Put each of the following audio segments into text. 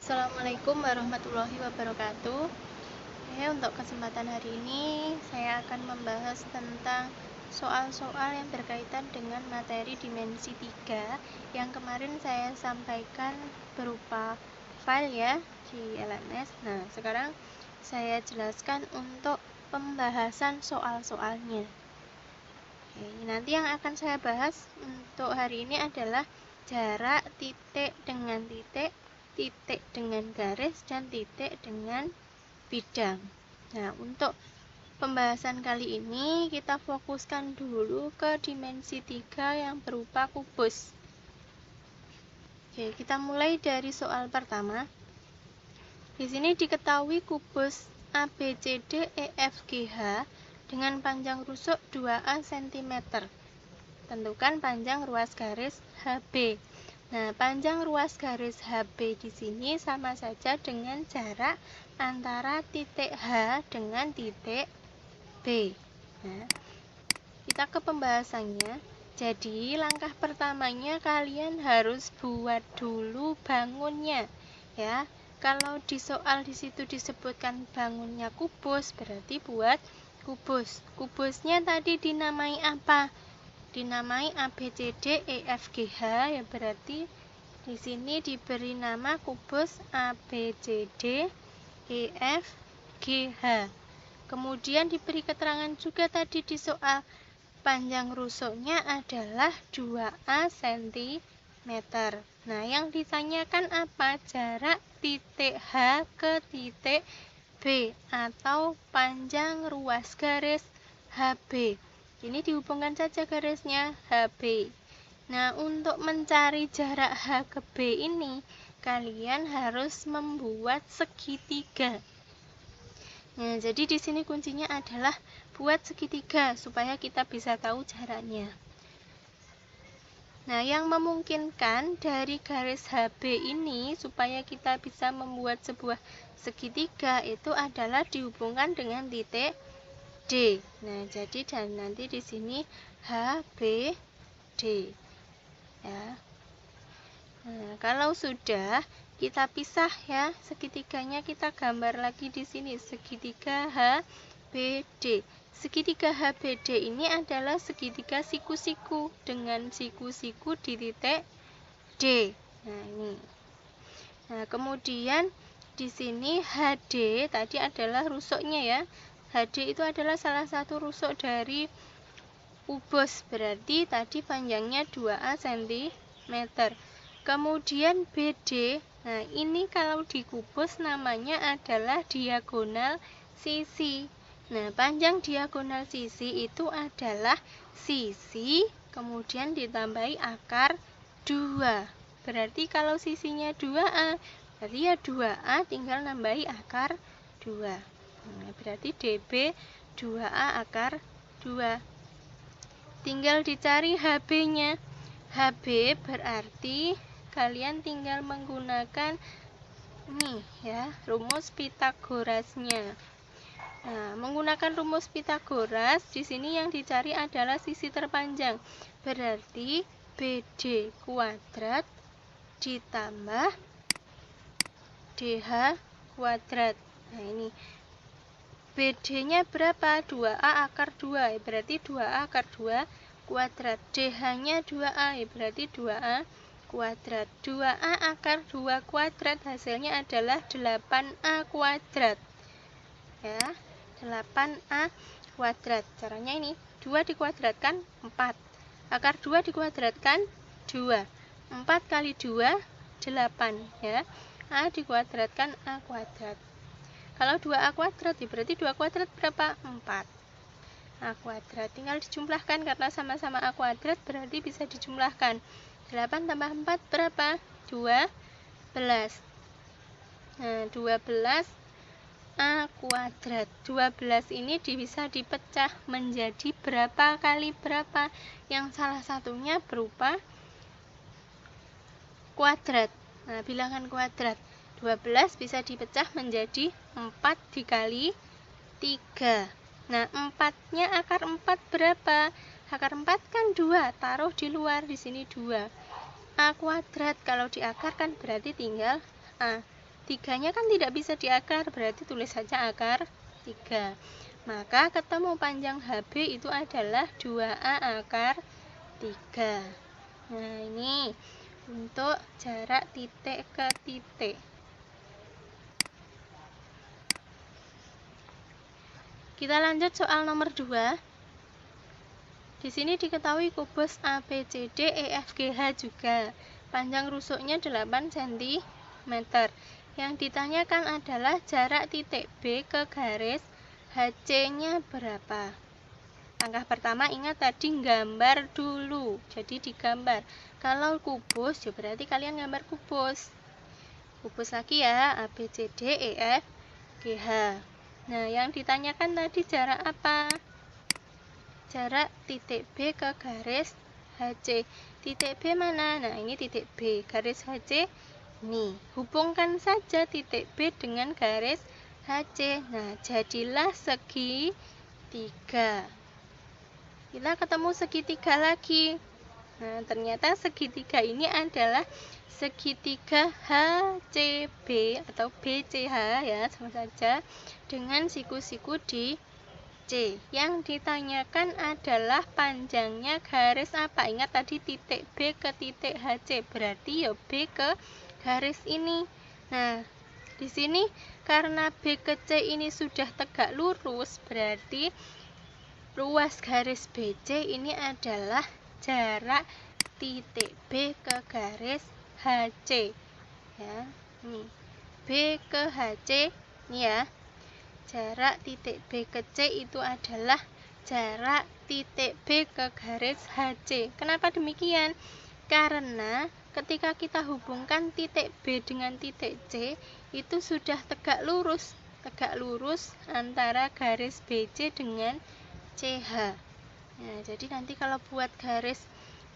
Assalamualaikum warahmatullahi wabarakatuh. Untuk kesempatan hari ini saya akan membahas tentang soal-soal yang berkaitan dengan materi dimensi 3 yang kemarin saya sampaikan berupa file ya di LMS. Nah, sekarang saya jelaskan untuk pembahasan soal-soalnya. Nanti yang akan saya bahas untuk hari ini adalah jarak titik dengan titik, titik dengan garis, dan titik dengan bidang. Nah, untuk pembahasan kali ini kita fokuskan dulu ke dimensi 3 yang berupa kubus. Oke, kita mulai dari soal pertama. Di sini diketahui kubus ABCDEFGH dengan panjang rusuk 2A cm. Tentukan panjang ruas garis HB. Nah, panjang ruas garis HB di sini sama saja dengan jarak antara titik H dengan titik B. Nah, kita ke pembahasannya. Jadi, langkah pertamanya kalian harus buat dulu bangunnya, ya. Kalau di soal di situ disebutkan bangunnya kubus, berarti buat kubus. Kubusnya tadi dinamai apa? Dinamai ABCDEFGH, ya berarti di sini diberi nama kubus ABCDEFGH. Kemudian diberi keterangan juga tadi di soal panjang rusuknya adalah 2A cm. Nah, yang ditanyakan apa? Jarak titik H ke titik B atau panjang ruas garis HB. Ini dihubungkan saja garisnya HB. Nah, untuk mencari jarak H ke B ini, kalian harus membuat segitiga. Nah, jadi di sini kuncinya adalah buat segitiga supaya kita bisa tahu jaraknya. Nah, yang memungkinkan dari garis HB ini supaya kita bisa membuat sebuah segitiga itu adalah dihubungkan dengan titik D. Nah, jadi dan nanti di sini HBD. Ya. Nah, kalau sudah kita pisah ya, segitiganya kita gambar lagi di sini segitiga HBD. Segitiga HBD ini adalah segitiga siku-siku dengan siku-siku di titik D. Nah, ini. Nah, kemudian di sini HD tadi adalah rusuknya ya. HD itu adalah salah satu rusuk dari kubus, berarti tadi panjangnya 2A cm. Kemudian BD, nah ini kalau di kubus namanya adalah diagonal sisi. Nah, panjang diagonal sisi itu adalah sisi, kemudian ditambahi akar 2. Berarti kalau sisinya 2A, berarti ya 2A tinggal nambahi akar 2. Nah, berarti DB 2A akar 2. Tinggal dicari HB-nya. HB berarti kalian tinggal menggunakan nih ya, rumus Pitagorasnya. Nah, menggunakan rumus Pitagoras, di sini yang dicari adalah sisi terpanjang. Berarti BD kuadrat ditambah DH kuadrat. Nah, ini BD-nya berapa? 2A akar 2, berarti 2A akar 2 kuadrat. DH-nya 2A, berarti 2A kuadrat. 2A akar 2 kuadrat hasilnya adalah 8A kuadrat. Ya, 8A kuadrat. Caranya ini, 2 dikuadratkan 4. Akar 2 dikuadratkan 2. 4 kali 2, 8. Ya. A dikuadratkan A kuadrat. Kalau 2A kuadrat, berarti 2 kuadrat berapa? 4. A kuadrat. Tinggal dijumlahkan karena sama-sama A kuadrat, berarti bisa dijumlahkan. 8 tambah 4 berapa? 12. Nah, 12 A kuadrat. 12 ini bisa dipecah menjadi berapa kali berapa? Yang salah satunya berupa kuadrat. Nah, bilangan kuadrat. 12 bisa dipecah menjadi 4 dikali 3. Nah, 4-nya akar 4 berapa? Akar 4 kan 2, taruh di luar, di sini 2. A kuadrat, kalau diakarkan berarti tinggal A. 3-nya kan tidak bisa diakar, berarti tulis saja akar 3. Maka ketemu panjang HB itu adalah 2A akar 3. Nah, ini untuk jarak titik ke titik. Kita lanjut soal nomor 2. Di sini diketahui kubus ABCD EFGH juga. Panjang rusuknya 8 cm. Yang ditanyakan adalah jarak titik B ke garis HC-nya berapa. Langkah pertama, ingat tadi gambar dulu. Jadi digambar. Kalau kubus, ya berarti kalian gambar kubus. Kubus lagi ya, ABCD EFGH. Nah, yang ditanyakan tadi jarak apa? Jarak titik B ke garis HC. Titik B mana? Nah, ini titik B. Garis HC ini. Hubungkan saja titik B dengan garis HC. Nah, jadilah segitiga. Kita ketemu segitiga lagi. Nah, ternyata segitiga ini adalah segitiga HCB atau BCH ya, sama saja dengan siku-siku di C. Yang ditanyakan adalah panjangnya garis apa? Ingat tadi titik B ke titik HC, berarti ya B ke garis ini. Nah, di sini karena B ke C ini sudah tegak lurus, berarti ruas garis BC ini adalah jarak titik B ke garis HC. Ya, ini B ke HC ini ya. Jarak titik B ke C itu adalah jarak titik B ke garis HC. Kenapa demikian? Karena ketika kita hubungkan titik B dengan titik C, itu sudah tegak lurus antara garis BC dengan CH. Nah, jadi nanti kalau buat garis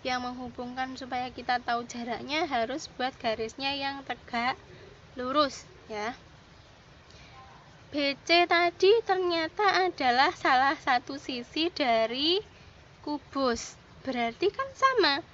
yang menghubungkan supaya kita tahu jaraknya, harus buat garisnya yang tegak lurus ya. BC tadi ternyata adalah salah satu sisi dari kubus. Berarti kan sama.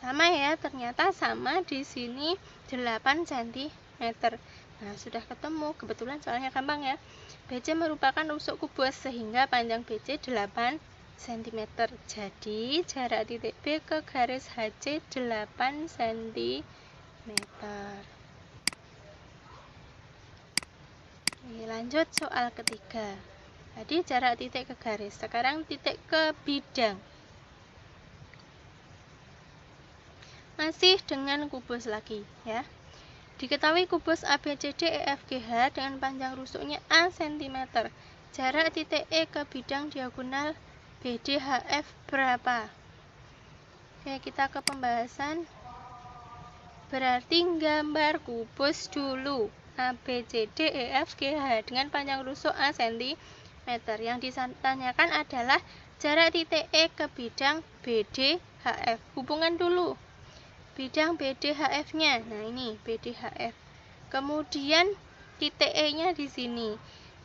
Sama ya, ternyata sama di sini 8 cm. Nah, sudah ketemu. Kebetulan soalnya gampang ya. BC merupakan rusuk kubus sehingga panjang BC 8 cm. Jadi jarak titik B ke garis HC 8 cm. Lanjut soal ketiga. Tadi jarak titik ke garis, sekarang titik ke bidang. Masih dengan kubus lagi ya. Diketahui kubus ABCD EFGH dengan panjang rusuknya A cm. Jarak titik E ke bidang diagonal BDHF berapa? Oke, kita ke pembahasan. Berarti gambar kubus dulu. ABCD EFGH dengan panjang rusuk A cm. Yang ditanyakan adalah jarak titik E ke bidang BDHF. Hubungan dulu bidang BDHF-nya. Nah, ini BDHF. Kemudian titik E-nya di sini.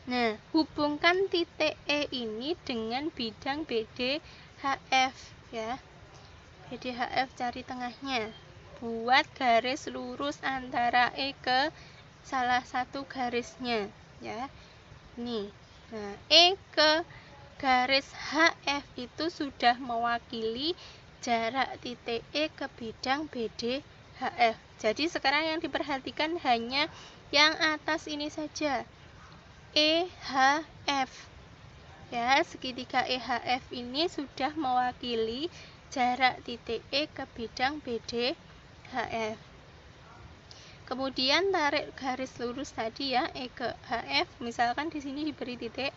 Nah, hubungkan titik E ini dengan bidang BDHF ya. BDHF cari tengahnya. Buat garis lurus antara E ke salah satu garisnya ya. Nih. Nah, E ke garis HF itu sudah mewakili jarak titik E ke bidang BDHF. Jadi sekarang yang diperhatikan hanya yang atas ini saja, EHF ya. Segitiga EHF ini sudah mewakili jarak titik E ke bidang BDHF. Kemudian tarik garis lurus tadi ya, E ke HF. Misalkan di sini diberi titik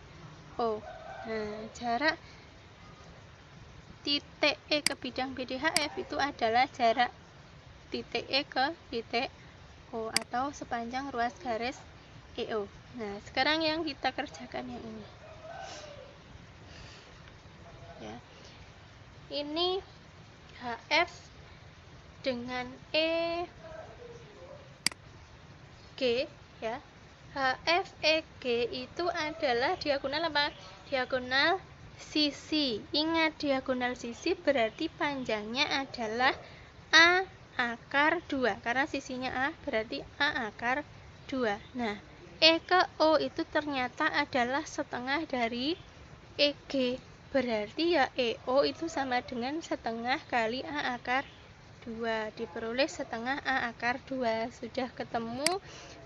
O. Nah, jarak titik E ke bidang BDHF itu adalah jarak titik E ke titik O atau sepanjang ruas garis EO. Nah, sekarang yang kita kerjakan yang ini. Ya. Ini HF dengan EG ya. HF EG itu adalah diagonal apa? Diagonal sisi. Ingat, diagonal sisi berarti panjangnya adalah A akar 2. Karena sisinya A, berarti A akar 2. Nah, E ke O itu ternyata adalah setengah dari EG. Berarti ya EO itu sama dengan setengah kali A akar 2. Diperoleh setengah A akar 2. Sudah ketemu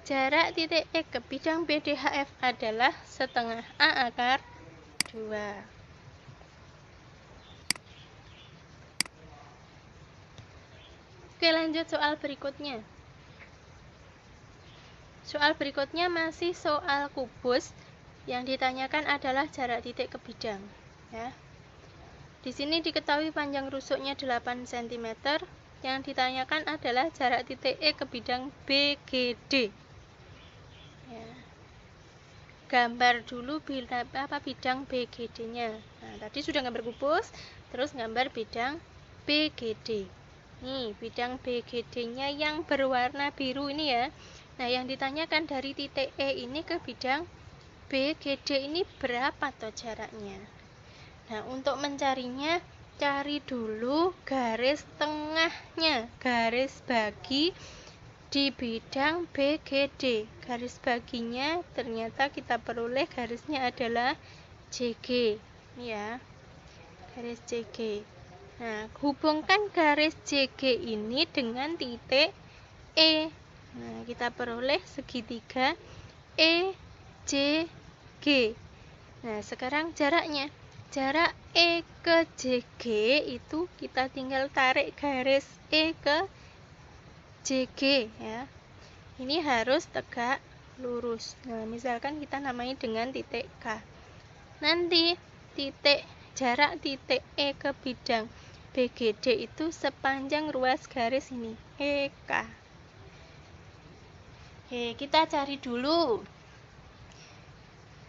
jarak titik E ke bidang BDHF adalah setengah A akar 2. Oke, lanjut soal berikutnya. Soal berikutnya masih soal kubus. Yang ditanyakan adalah jarak titik ke bidang. Ya. Di sini diketahui panjang rusuknya 8 cm. Yang ditanyakan adalah jarak titik E ke bidang BGD. Ya. Gambar dulu bidang BGD-nya. Nah, tadi sudah gambar kubus, terus gambar bidang BGD. Nih, bidang BGD-nya yang berwarna biru ini ya. Nah, yang ditanyakan dari titik E ini ke bidang BGD ini berapa toh jaraknya? Nah, untuk mencarinya, cari dulu garis tengahnya, garis bagi di bidang BGD. Garis baginya ternyata kita peroleh garisnya adalah JG. Ya, garis JG. Nah, hubungkan garis JG ini dengan titik E. Nah, kita peroleh segitiga EJG. Nah, sekarang jaraknya. Jarak E ke JG itu kita tinggal tarik garis E ke JG ya. Ini harus tegak lurus. Nah, misalkan kita namai dengan titik K. Nanti jarak titik E ke bidang BGD itu sepanjang ruas garis ini, EK. Oke, kita cari dulu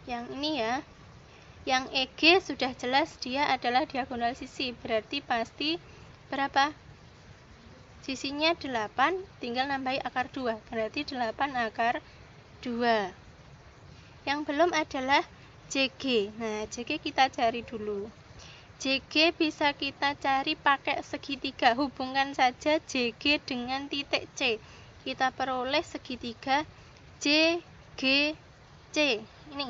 yang ini ya. Yang EG sudah jelas dia adalah diagonal sisi, berarti pasti berapa? Sisinya 8, tinggal nambahi akar 2, berarti 8 akar 2. Yang belum adalah JG. Nah, JG kita cari dulu. JG bisa kita cari pakai segitiga. Hubungkan saja JG dengan titik C. Kita peroleh segitiga JGC. Ini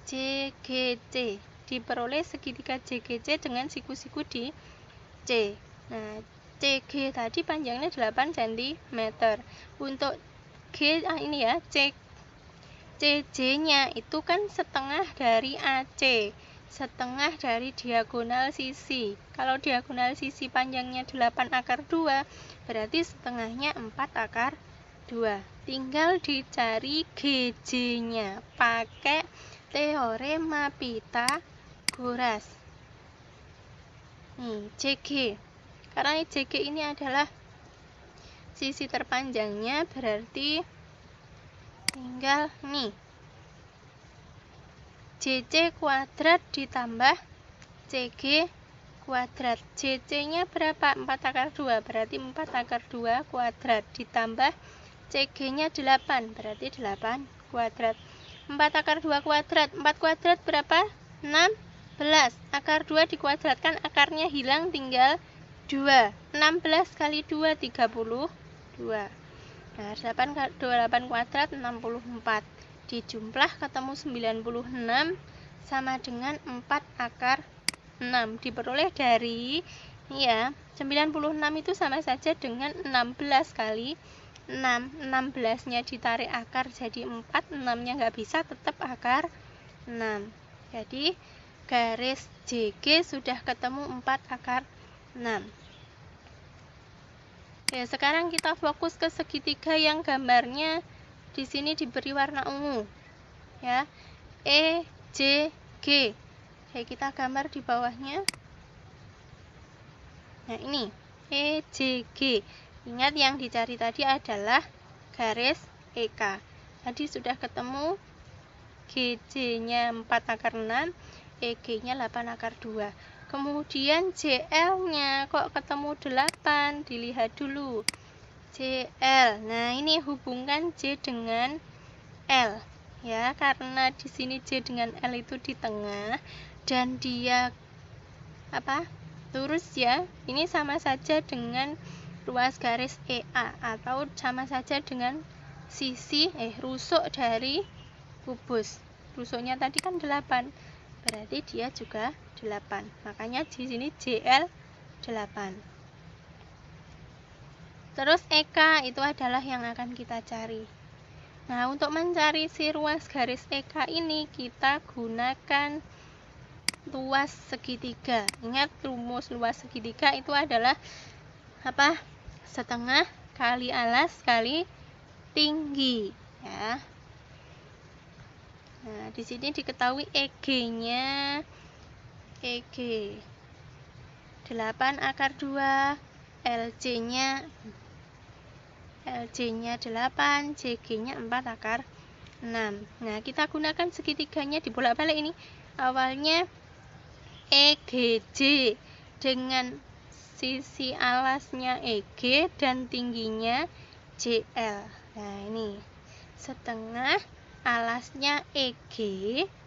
JGC. Diperoleh segitiga JGC dengan siku-siku di C. Nah, CG tadi panjangnya 8 cm. Untuk G ini ya, CJ-nya itu kan setengah dari AC. Setengah dari diagonal sisi. Kalau diagonal sisi panjangnya 8 akar 2, berarti setengahnya 4 akar 2. Tinggal dicari GJ-nya pakai teorema Pythagoras. Nih, JG. Karena JG ini adalah sisi terpanjangnya, berarti tinggal nih JC kuadrat ditambah CG kuadrat. JC-nya berapa? 4 akar 2, berarti 4 akar 2 kuadrat ditambah CG-nya 8, berarti 8 kuadrat. 4 akar 2 kuadrat, 4 kuadrat berapa? 16. Akar 2 dikuadratkan, akarnya hilang, tinggal 2. 16 kali 2, 32. Nah, 8 kuadrat 64. Dijumlah ketemu 96 sama dengan 4 akar 6. Diperoleh dari ini ya, 96 itu sama saja dengan 16 kali 6. 16-nya ditarik akar jadi 4, 6-nya nggak bisa, tetap akar 6. Jadi garis JG sudah ketemu 4 akar 6. Ya, sekarang kita fokus ke segitiga yang gambarnya di sini diberi warna ungu. Ya. EJG. Oke, kita gambar di bawahnya. Nah, ini EJG. Ingat yang dicari tadi adalah garis EK. Tadi sudah ketemu GJ-nya 4 akar 6, EG-nya 8 akar 2. Kemudian JL-nya kok ketemu 8? Dilihat dulu. JL. Nah, ini hubungkan J dengan L. Ya, karena di sini J dengan L itu di tengah dan dia lurus ya. Ini sama saja dengan ruas garis EA atau sama saja dengan rusuk dari kubus. Rusuknya tadi kan 8, berarti dia juga 8. Makanya di sini JL 8. Terus EK itu adalah yang akan kita cari. Nah, untuk mencari si ruas garis EK ini kita gunakan luas segitiga. Ingat, rumus luas segitiga itu adalah apa? Setengah kali alas kali tinggi, ya. Nah, di sini diketahui EG-nya 8 akar 2, LC-nya 8, CG-nya 4 akar 6. Nah, kita gunakan segitiganya dibolak-balik ini. Awalnya EGJ dengan sisi alasnya EG dan tingginya JL. Nah, ini setengah alasnya EG,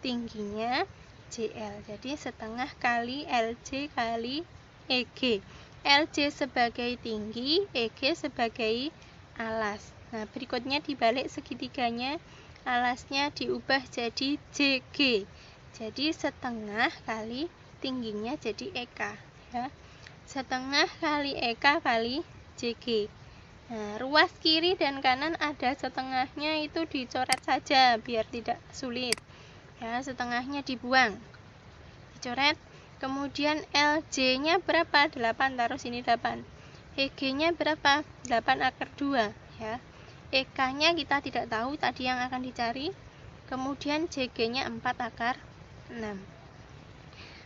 tingginya JL. Jadi setengah kali LC kali EG. LC sebagai tinggi, EG sebagai alas. Nah, berikutnya dibalik segitiganya, alasnya diubah jadi JG. Jadi setengah kali tingginya jadi EK, ya. Setengah kali EK kali JG. Nah, ruas kiri dan kanan ada setengahnya itu dicoret saja biar tidak sulit. Ya, setengahnya dibuang. Dicoret. Kemudian LJ-nya berapa? 8, taruh sini 8. EG-nya berapa? 8 akar 2, ya. EK-nya kita tidak tahu, tadi yang akan dicari. Kemudian JG-nya 4 akar 6.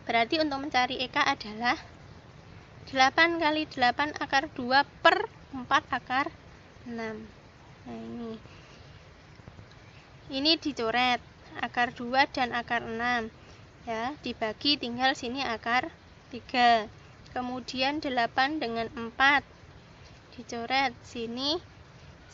Berarti untuk mencari EK adalah 8 kali 8 akar 2 per 4 akar 6. Nah, ini dicoret akar 2 dan akar 6, ya, dibagi tinggal sini akar 3. Kemudian 8 dengan 4 dicoret, sini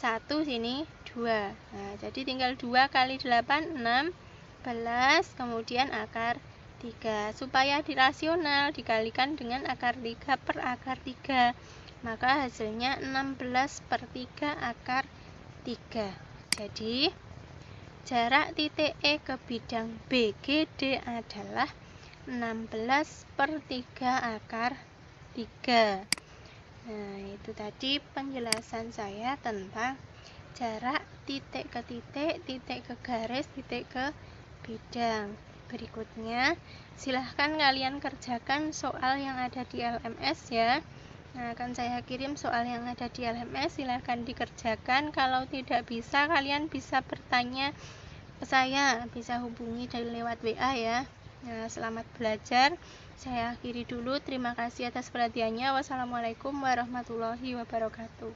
1, sini 2. Nah, jadi tinggal 2 kali 8 16, kemudian akar 3. Supaya dirasional dikalikan dengan akar 3 per akar 3, maka hasilnya 16 per 3 akar 3. Jadi jarak titik E ke bidang BGD adalah 16 per 3 akar 3. Nah, itu tadi penjelasan saya tentang jarak titik ke titik, titik ke garis, titik ke bidang. Berikutnya, silahkan kalian kerjakan soal yang ada di LMS, ya. Nah, akan saya kirim soal yang ada di LMS, silahkan dikerjakan. Kalau tidak bisa, kalian bisa bertanya ke saya, bisa hubungi dari lewat WA, ya. Nah, selamat belajar. Saya akhiri dulu. Terima kasih atas perhatiannya. Wassalamualaikum warahmatullahi wabarakatuh.